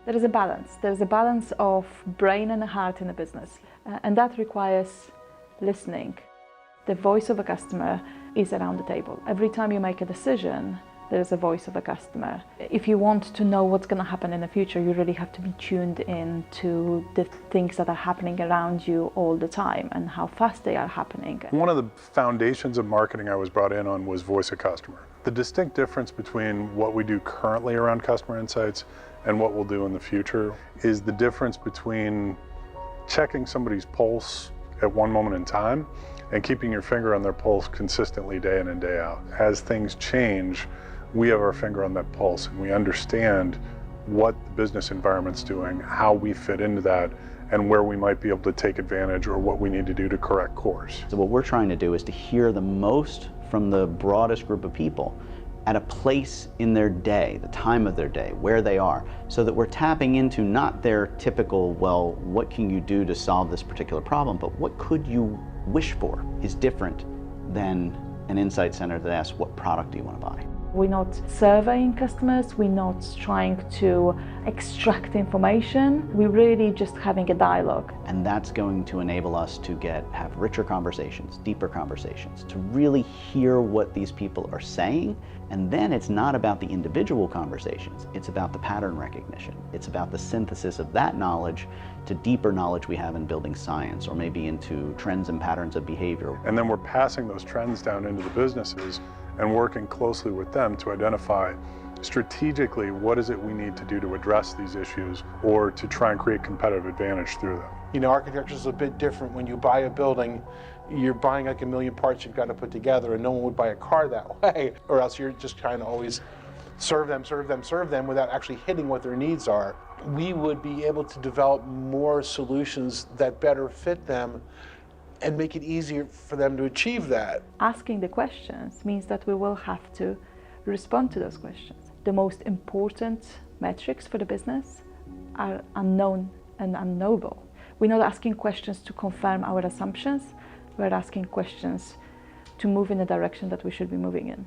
There is a balance. There's a balance of brain and heart in a business, and that requires listening. The voice of a customer is around the table. Every time you make a decision, there's a voice of a customer. If you want to know what's going to happen in the future, you really have to be tuned in to the things that are happening around you all the time and how fast they are happening. One of the foundations of marketing I was brought in on was voice of customer. The distinct difference between what we do currently around customer insights and what we'll do in the future is the difference between checking somebody's pulse at one moment in time and keeping your finger on their pulse consistently day in and day out. As things change, we have our finger on that pulse and we understand what the business environment's doing, how we fit into that, and where we might be able to take advantage or what we need to do to correct course. So what we're trying to do is to hear the most from the broadest group of people at a place in their day, the time of their day, where they are, so that we're tapping into not their typical, well, what can you do to solve this particular problem, but what could you wish for is different than an insight center that asks, what product do you want to buy? We're not surveying customers, we're not trying to extract information, we're really just having a dialogue. And that's going to enable us to have richer conversations, deeper conversations, to really hear what these people are saying. And then it's not about the individual conversations, it's about the pattern recognition. It's about the synthesis of that knowledge to deeper knowledge we have in building science, or maybe into trends and patterns of behavior. And then we're passing those trends down into the businesses and working closely with them to identify strategically what is it we need to do to address these issues or to try and create competitive advantage through them. You know, architecture is a bit different. When you buy a building, you're buying like a million parts you've got to put together, and no one would buy a car that way, or else you're just trying to always serve them without actually hitting what their needs are. We would be able to develop more solutions that better fit them and make it easier for them to achieve that. Asking the questions means that we will have to respond to those questions. The most important metrics for the business are unknown and unknowable. We're not asking questions to confirm our assumptions, we're asking questions to move in the direction that we should be moving in.